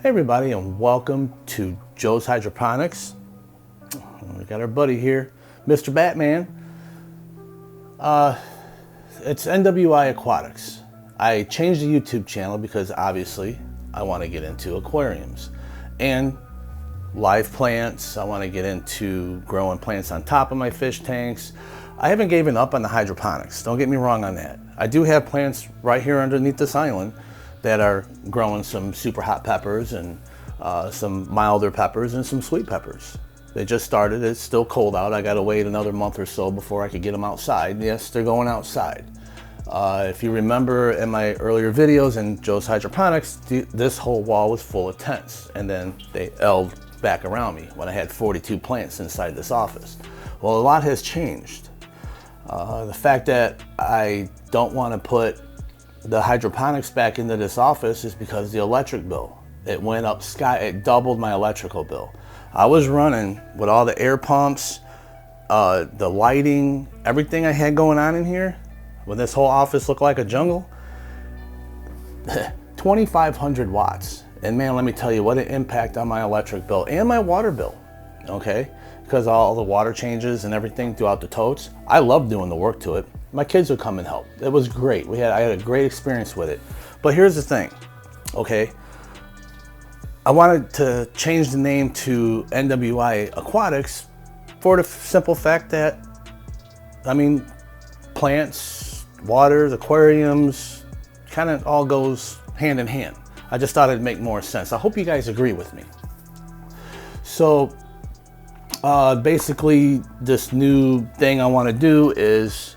Hey everybody, and welcome to Joe's Hydroponics. We got our buddy here, Mr. Batman. It's NWI Aquatics. I changed the YouTube channel because obviously I want to get into aquariums and live plants. I want to get into growing plants on top of my fish tanks. I haven't given up on the hydroponics, don't get me wrong on that. I do have plants right here underneath this island that are growing some super hot peppers and some milder peppers and some sweet peppers. They just started. It's still cold out. I gotta wait another month or so before I could get them outside. Yes, they're going outside. If you remember in my earlier videos in Joe's Hydroponics, this whole wall was full of tents, and then they L'd back around me when I had 42 plants inside this office. Well, a lot has changed. The fact that I don't want to put the hydroponics back into this office is because the electric bill. It went up it doubled my electrical bill. I was running with all the air pumps, the lighting, everything I had going on in here, when this whole office looked like a jungle, 2,500 watts. And man, let me tell you what an impact on my electric bill and my water bill, okay? Because all the water changes and everything throughout the totes. I love doing the work to it. My kids would come and help. It was great. I had a great experience with it. But here's the thing, okay? I wanted to change the name to NWI Aquatics for the simple fact that, I mean, plants, waters, aquariums, kind of all goes hand in hand. I just thought it'd make more sense. I hope you guys agree with me. So basically this new thing I want to do is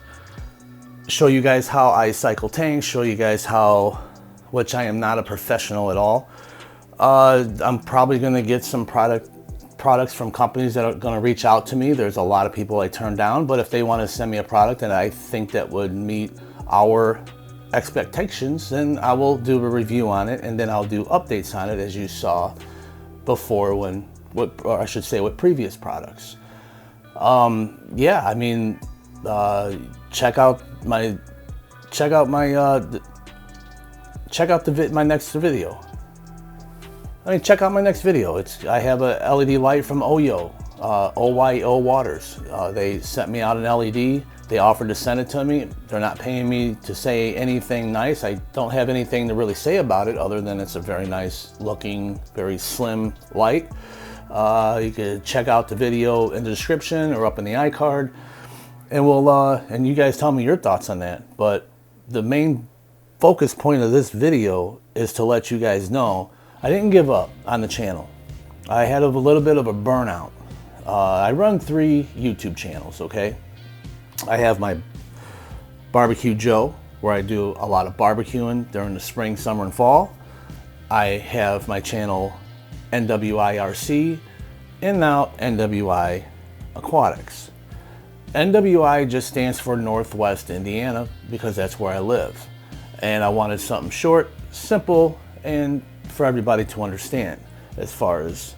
show you guys how I cycle tanks, show you guys which I am not a professional at all. I'm probably going to get some products from companies that are going to reach out to me. There's a lot of people I turn down, but if they want to send me a product and I think that would meet our expectations, then I will do a review on it, and then I'll do updates on it as you saw before or I should say with previous products. Yeah, I mean, check out my next video. I mean, check out my next video. I have a LED light from Oyo, OYO Waters. They sent me out an LED. They offered to send it to me. They're not paying me to say anything nice. I don't have anything to really say about it other than it's a very nice looking, very slim light. You can check out the video in the description or up in the iCard, and and you guys tell me your thoughts on that. But the main focus point of this video is to let you guys know I didn't give up on the channel. I had a little bit of a burnout. I run 3 YouTube channels, okay? I have my Barbecue Joe, where I do a lot of barbecuing during the spring, summer, and fall. I have my channel NWIRC, and now NWI Aquatics. NWI just stands for Northwest Indiana because that's where I live. And I wanted something short, simple, and for everybody to understand as far as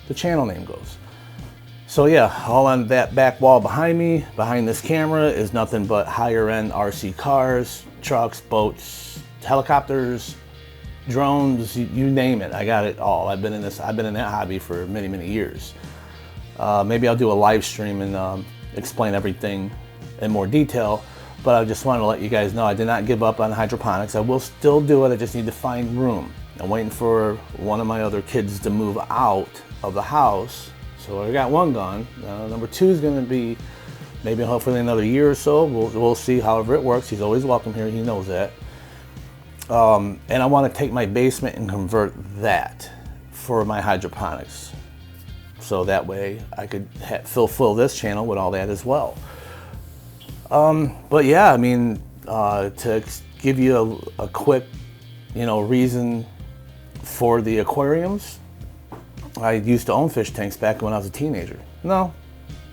the channel name goes. So yeah, all on that back wall behind me, behind this camera, is nothing but higher end RC cars, trucks, boats, helicopters, drones, you name it. I got it all. I've been in that hobby for many, many years. Maybe I'll do a live stream and explain everything in more detail, but I just wanted to let you guys know I did not give up on hydroponics. I will still do it. I just need to find room. I'm waiting for one of my other kids to move out of the house. So I got one gone. Number 2 is going to be maybe hopefully another year or so. We'll see however it works. He's always welcome here. He knows that. And I want to take my basement and convert that for my hydroponics. So that way I could fulfill this channel with all that as well. But yeah, I mean, to give you a quick, reason for the aquariums, I used to own fish tanks back when I was a teenager. No,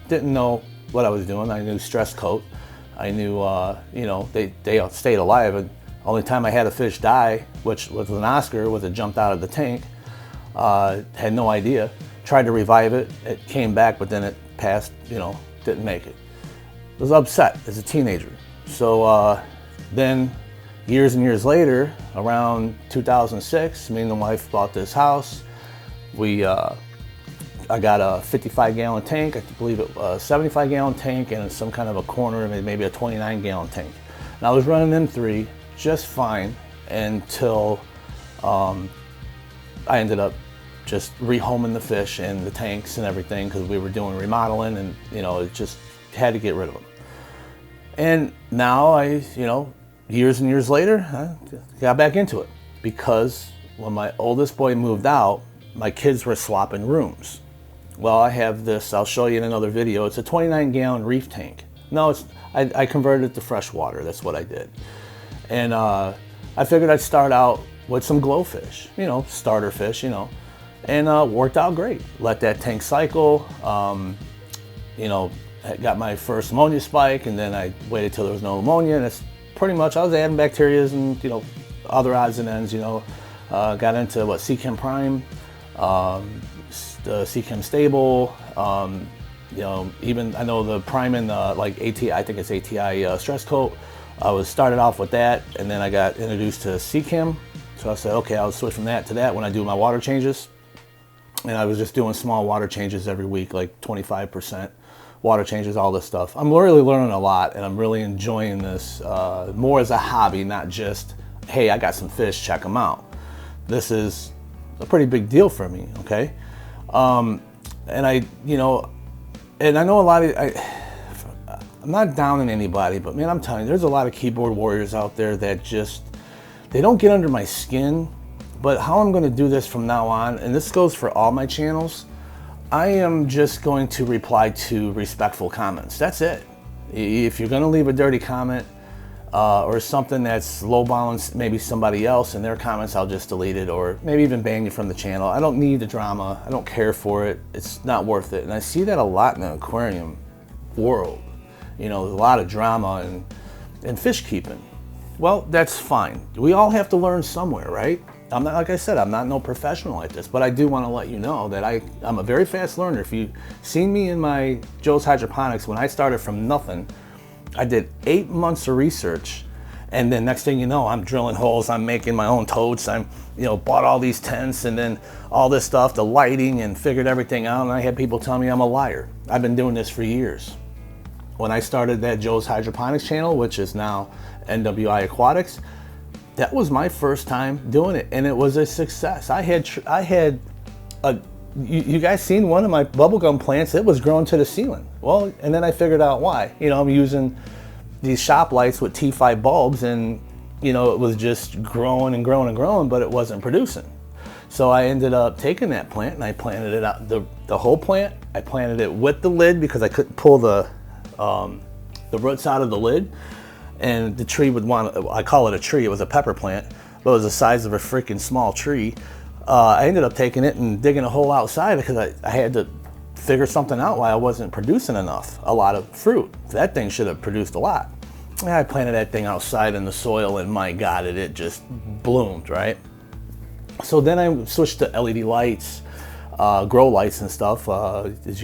didn't know what I was doing. I knew stress coat. I knew, they stayed alive. And only time I had a fish die, which was an Oscar, was it jumped out of the tank. Had no idea. Tried to revive it. It came back, but then it passed, didn't make it. I was upset as a teenager. So then, Years and years later, around 2006, me and the wife bought this house. I got a 55-gallon tank, I believe it was a 75-gallon tank, and some kind of a corner, maybe a 29-gallon tank. And I was running them three just fine until I ended up just rehoming the fish and the tanks and everything because we were doing remodeling, and it just had to get rid of them. And now years and years later, I got back into it because when my oldest boy moved out, my kids were swapping rooms. Well, I have this, I'll show you in another video. It's a 29-gallon reef tank. No, I converted it to fresh water. That's what I did. And I figured I'd start out with some glowfish, starter fish, and worked out great. Let that tank cycle, got my first ammonia spike, and then I waited till there was no ammonia, and it's pretty much, I was adding bacteria and, other odds and ends, got into Seachem Prime, the Seachem Stable, even I know the Prime and ATI, I think it's ATI Stress Coat. I was started off with that, and then I got introduced to Seachem. So I said, okay, I'll switch from that to that when I do my water changes. And I was just doing small water changes every week, like 25% water changes, all this stuff. I'm really learning a lot, and I'm really enjoying this more as a hobby, not just, hey, I got some fish, check them out. This is a pretty big deal for me, okay? And I know a lot of, I'm not downing anybody, but man, I'm telling you, there's a lot of keyboard warriors out there that just, they don't get under my skin. But how I'm going to do this from now on, and this goes for all my channels, I am just going to reply to respectful comments. That's it. If you're going to leave a dirty comment or something that's lowballing maybe somebody else in their comments, I'll just delete it or maybe even ban you from the channel. I don't need the drama. I don't care for it. It's not worth it. And I see that a lot in the aquarium world. There's a lot of drama and fish keeping. Well, that's fine. We all have to learn somewhere, right? I'm not, like I said, I'm not no professional at this, but I do want to let you know that I'm a very fast learner. If you've seen me in my Joe's Hydroponics, when I started from nothing, I did 8 months of research, and then next thing you know, I'm drilling holes, I'm making my own totes, I'm, bought all these tents and then all this stuff, the lighting, and figured everything out, and I had people tell me I'm a liar. I've been doing this for years. When I started that Joe's Hydroponics channel, which is now NWI Aquatics, that was my first time doing it, and it was a success. You guys seen one of my bubblegum plants? It was growing to the ceiling. Well, and then I figured out why. I'm using these shop lights with T5 bulbs, and it was just growing and growing and growing, but it wasn't producing. So I ended up taking that plant and I planted it out, the whole plant. I planted it with the lid because I couldn't pull the roots out of the lid. And the tree would I call it a tree, it was a pepper plant, but it was the size of a freaking small tree. I ended up taking it and digging a hole outside because I had to figure something out why I wasn't producing a lot of fruit. That thing should have produced a lot. And I planted that thing outside in the soil, and my God, it just bloomed, right? So then I switched to LED lights, grow lights and stuff. As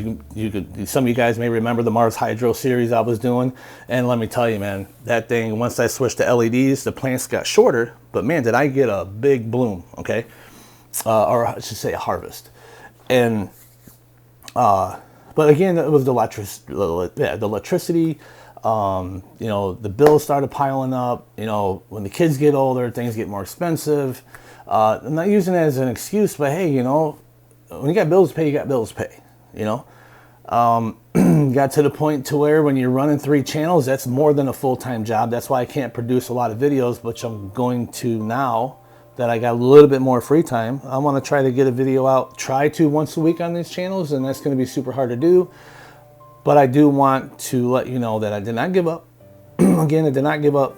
some of you guys may remember the Mars Hydro series I was doing, and let me tell you, man, that thing, once I switched to LEDs, the plants got shorter, but man, did I get a big bloom, okay? Or I should say a harvest. And but again, it was the electricity. The bills started piling up. When the kids get older, things get more expensive. I'm not using it as an excuse, but hey, when you got bills to pay, you got bills to pay, got to the point to where when you're running 3 channels, that's more than a full-time job. That's why I can't produce a lot of videos, which I'm going to now that I got a little bit more free time. I want to try to get a video out, once a week on these channels, and that's going to be super hard to do. But I do want to let you know that I did not give up. Again, I did not give up.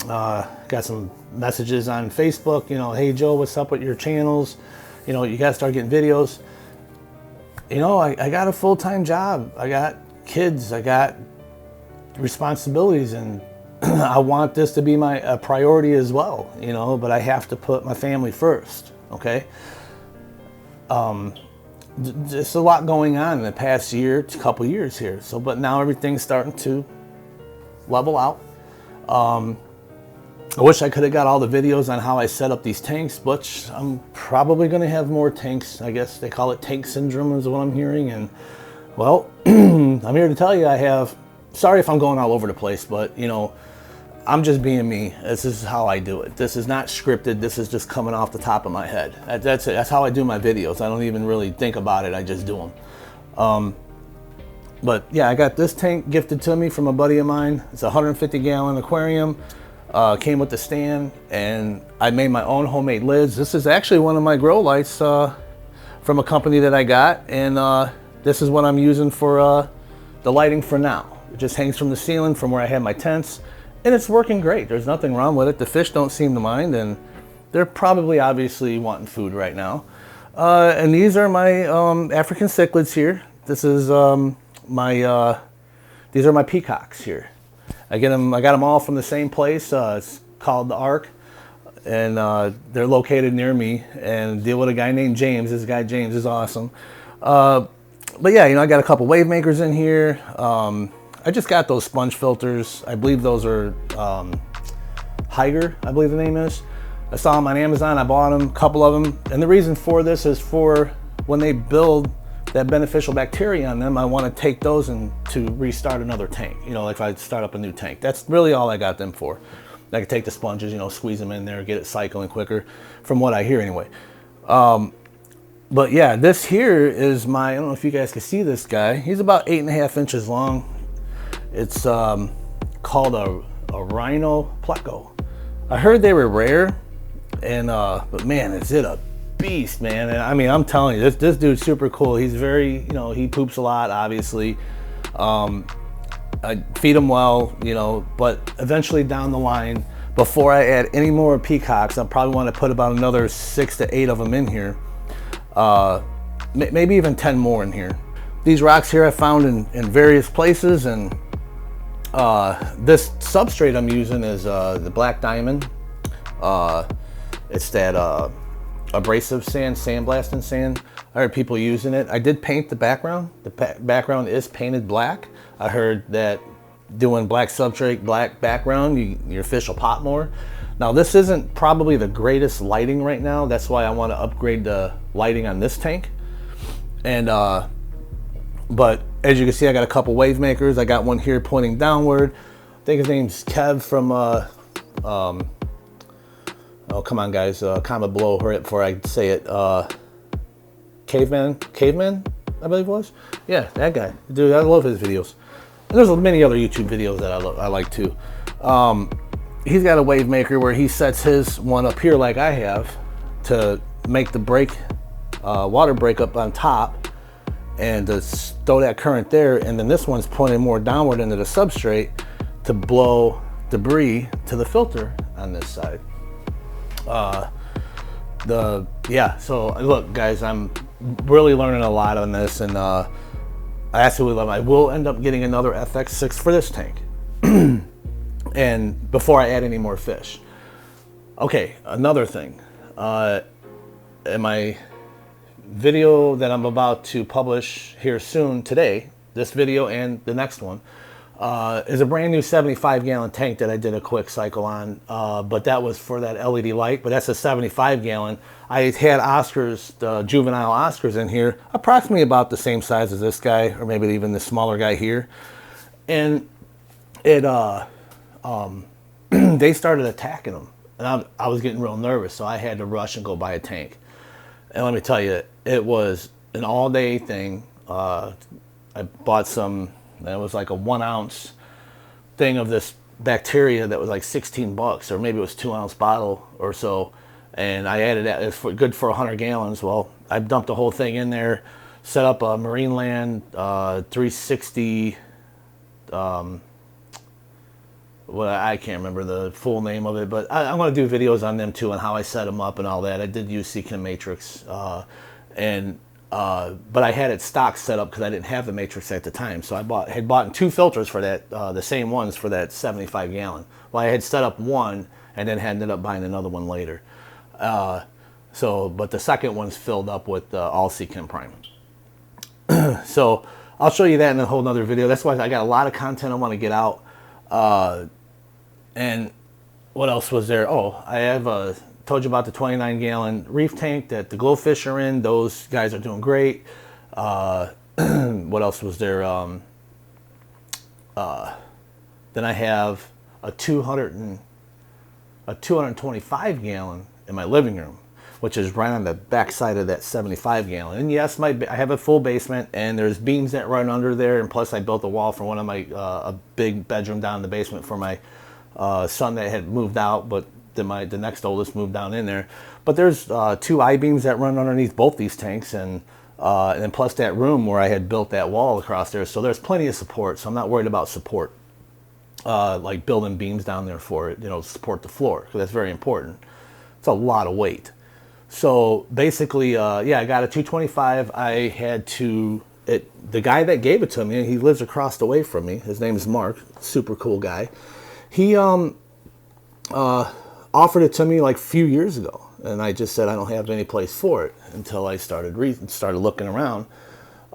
Got some messages on Facebook, hey Joe, what's up with your channels? You got to start getting videos. I got a full-time job. I got kids. I got responsibilities, and I want this to be a priority as well, but I have to put my family first, okay? There's a lot going on in the past couple years here. But now everything's starting to level out. I wish I could have got all the videos on how I set up these tanks, but I'm probably going to have more tanks. I guess they call it tank syndrome is what I'm hearing. And well, I'm here to tell you sorry if I'm going all over the place, but you know, I'm just being me. This is how I do it. This is not scripted. This is just coming off the top of my head. That's it. That's how I do my videos. I don't even really think about it. I just do them. But yeah, I got this tank gifted to me from a buddy of mine. It's a 150-gallon aquarium. Came with the stand, and I made my own homemade lids. This is actually one of my grow lights from a company that I got, and this is what I'm using for the lighting for now. It just hangs from the ceiling from where I had my tents, and it's working great. There's nothing wrong with it. The fish don't seem to mind, and they're probably obviously wanting food right now. And these are my African cichlids here. This is these are my peacocks here. I got them all from the same place. It's called the Ark, and they're located near me. And deal with a guy named James. This guy James is awesome. But yeah, you know, I got a couple wave makers in here. I just got those sponge filters. I believe those are Higer, I believe the name is. I saw them on Amazon. I bought them, a couple of them. And the reason for this is for when they build that beneficial bacteria on them, I want to take those and to restart another tank. You know, like if I start up a new tank. That's really all I got them for. I can take the sponges, you know, squeeze them in there, get it cycling quicker, from what I hear anyway. But yeah, this here is I don't know if you guys can see this guy. He's about 8.5 inches long. It's called a Rhino Pleco. I heard they were rare, and but man, is it a beast, man. And I mean, I'm telling you, this dude's super cool. He's very, you know, he poops a lot, obviously. I feed him well, you know, but eventually down the line, before I add any more peacocks, I'll probably want to put about another 6 to 8 of them in here. Maybe even 10 more in here. These rocks here I found in various places, and this substrate I'm using is the Black Diamond. It's that abrasive sand, sandblasting sand. I heard people using it. I did paint the background. The background is painted black. I heard that doing black substrate, black background, your fish will pop more. Now this isn't probably the greatest lighting right now. That's why I want to upgrade the lighting on this tank. And but as you can see, I got a couple wave makers. I got one here pointing downward. I think his name's Kev from oh, come on, guys. Comment below before I say it. Caveman, I believe it was. Yeah, that guy. Dude, I love his videos. And there's many other YouTube videos that I like too. He's got a wave maker where he sets his one up here like I have to make the water break up on top and to throw that current there. And then this one's pointing more downward into the substrate to blow debris to the filter on this side. So look, guys, I'm really learning a lot on this, and I absolutely love it. I will end up getting another FX6 for this tank, and before I add any more fish. Okay, another thing, in my video that I'm about to publish here soon today, this video and the next one, is a brand new 75-gallon tank that I did a quick cycle on, but that was for that LED light, but that's a 75-gallon. I had Oscars, the juvenile Oscars in here, approximately about the same size as this guy, or maybe even the smaller guy here. And it, they started attacking them, and I was getting real nervous, so I had to rush and go buy a tank. And let me tell you, it was an all-day thing. I bought some. It was like a 1 ounce thing of this bacteria that was like 16 bucks, or maybe it was 2 ounce bottle or so. And I added that. It's good for 100 gallons. Well, I dumped the whole thing in there, set up a Marineland 360. Well, I can't remember the full name of it, but I'm going to do videos on them too, and how I set them up and all that. I did use Seeking Matrix, but I had it stock set up because I didn't have the Matrix at the time. So I had bought 2 filters for that, the same ones for that 75-gallon. Well, I had set up one and then ended up buying another one later. But the second one's filled up with all Seeking Prime. So I'll show you that in a whole nother video. That's why I got a lot of content I want to get out. And what else was there? Oh, I have told you about the 29-gallon reef tank that the glowfish are in. Those guys are doing great. What else was there? Then I have a 225 gallon in my living room, which is right on the back side of that 75 gallon. And yes, I have a full basement, and there's beams that run under there, and plus I built a wall for one of my a big bedroom down in the basement for my son that had moved out, but then the next oldest moved down in there. But there's two I-beams that run underneath both these tanks, and then plus that room where I had built that wall across there. So there's plenty of support, so I'm not worried about support. Like building beams down there for it, support the floor, because that's very important. It's a lot of weight. So basically, yeah, I got a 225. I had to, the guy that gave it to me, he lives across the way from me. His name is Mark, super cool guy. He offered it to me like a few years ago, and I just said I don't have any place for it until I started looking around.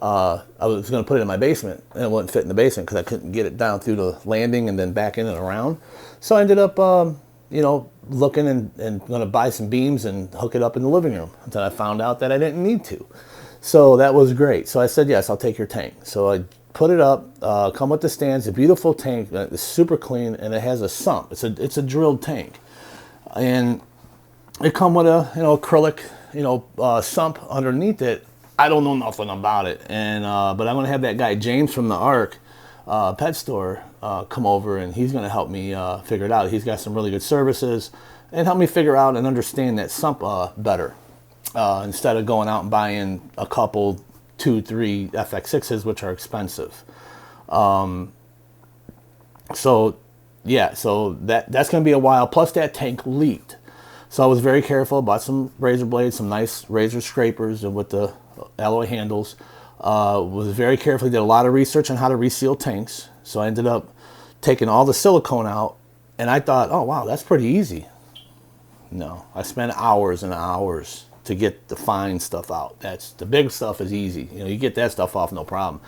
I was going to put it in my basement, and it wouldn't fit in the basement because I couldn't get it down through the landing and then back in and around. So I ended up, looking and going to buy some beams and hook it up in the living room until I found out that I didn't need to. So that was great. So I said, yes, I'll take your tank. So I put it up, come with the stands, a beautiful tank, it's super clean, and it has a sump. It's a drilled tank. And it come with a, acrylic, sump underneath it. I don't know nothing about it, and but I'm gonna have that guy James from the Ark pet store come over, and he's gonna help me figure it out. He's got some really good services, and help me figure out and understand that sump better, instead of going out and buying a couple 2-3 FX6s, which are expensive. So yeah, so that's gonna be a while. Plus that tank leaked, so I was very careful. Bought some razor blades, some nice razor scrapers, and with the alloy handles. Was very careful, did a lot of research on how to reseal tanks. So I ended up taking all the silicone out, and I thought, oh wow, that's pretty easy. No, I spent hours and hours to get the fine stuff out. That's the big stuff is easy. You get that stuff off, no problem.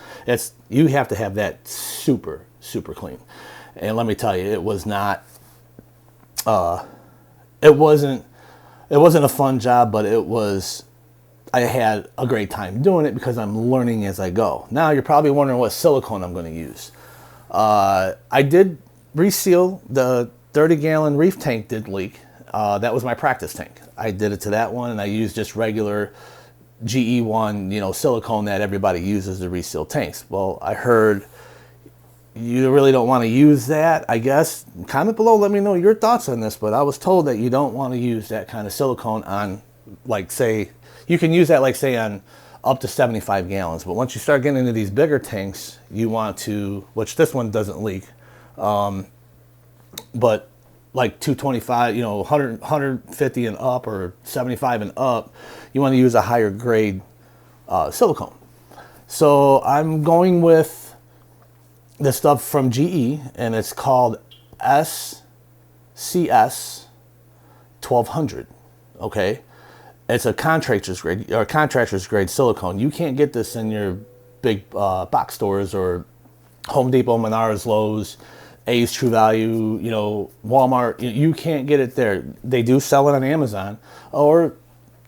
You have to have that super, super clean. And let me tell you, it was not, it wasn't a fun job, but I had a great time doing it because I'm learning as I go. Now you're probably wondering what silicone I'm going to use. I did reseal the 30-gallon reef tank did leak. That was my practice tank. I did it to that one, and I used just regular GE1, silicone that everybody uses to reseal tanks. Well, I heard you really don't want to use that, I guess. Comment below, let me know your thoughts on this, but I was told that you don't want to use that kind of silicone on, like, say, you can use that, like, say, on up to 75 gallons. But once you start getting into these bigger tanks, you want to, which this one doesn't leak, but like 225, 150 and up, or 75 and up, you want to use a higher grade silicone. So I'm going with the stuff from GE, and it's called SCS 1200, okay? It's a contractor's grade silicone. You can't get this in your big box stores or Home Depot, Menards, Lowe's, A's, True Value, Walmart. You can't get it there. They do sell it on Amazon, or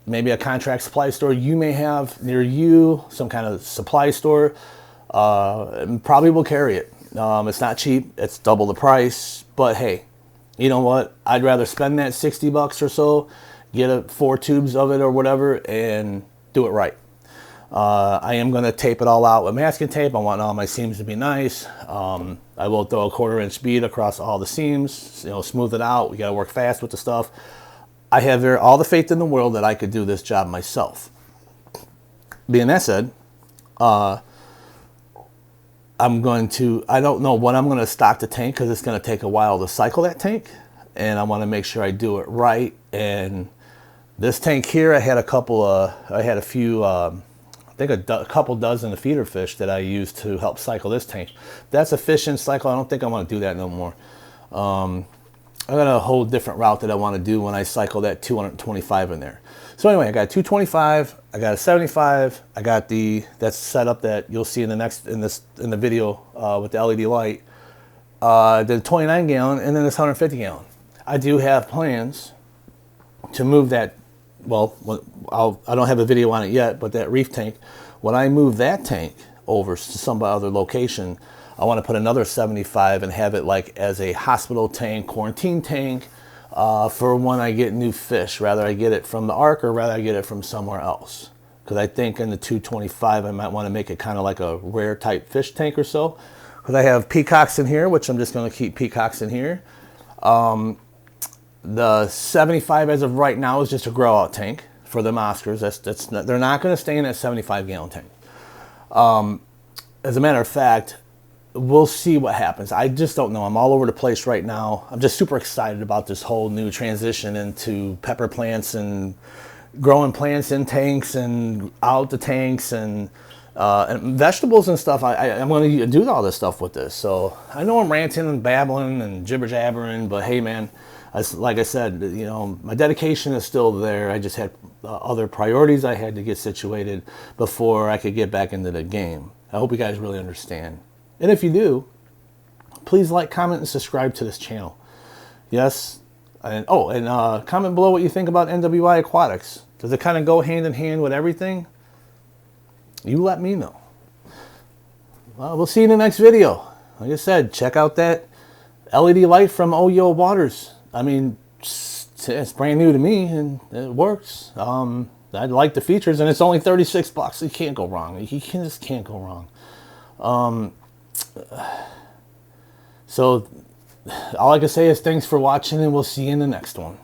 maybe a contract supply store you may have near you, some kind of supply store, probably will carry it. It's not cheap. It's double the price. But hey, you know what? I'd rather spend that 60 bucks or so, get 4 tubes of it or whatever, and do it right. I am going to tape it all out with masking tape. I want all my seams to be nice. I will throw a 1/4 inch bead across all the seams, smooth it out. We got to work fast with the stuff. I have all the faith in the world that I could do this job myself. Being that said, I don't know when I'm going to stock the tank, because it's going to take a while to cycle that tank, and I want to make sure I do it right. And this tank here, I had a few, I think a couple dozen of feeder fish that I used to help cycle this tank. That's a fish-in cycle. I don't think I want to do that no more. I got a whole different route that I want to do when I cycle that 225 in there. So anyway, I got a 225, I got a 75, I got that's set up that you'll see in the video with the LED light. The 29 gallon, and then this 150 gallon. I do have plans to move that. Well, I don't have a video on it yet, but that reef tank, when I move that tank over to some other location, I want to put another 75 and have it like as a hospital tank, quarantine tank, for when I get new fish. Rather I get it from the Ark or rather I get it from somewhere else. Because I think in the 225 I might want to make it kind of like a rare type fish tank or so. Because I have peacocks in here, which I'm just going to keep peacocks in here. The 75 as of right now is just a grow out tank for them Oscars. They're not going to stay in that 75 gallon tank. As a matter of fact, we'll see what happens. I just don't know. I'm all over the place right now. I'm just super excited about this whole new transition into pepper plants and growing plants in tanks and out the tanks and vegetables and stuff. I'm going to do all this stuff with this. So I know I'm ranting and babbling and jibber jabbering, but hey, man, like I said, you know, my dedication is still there. I just had other priorities I had to get situated before I could get back into the game. I hope you guys really understand. And if you do, please like, comment, and subscribe to this channel. Yes. And comment below what you think about NWI Aquatics. Does it kind of go hand in hand with everything? You let me know. Well, we'll see you in the next video. Like I said, check out that LED light from Oyo Waters. I mean, it's brand new to me and it works. I like the features and it's only $36. You can't go wrong. You just can't go wrong. So all I can say is thanks for watching and we'll see you in the next one.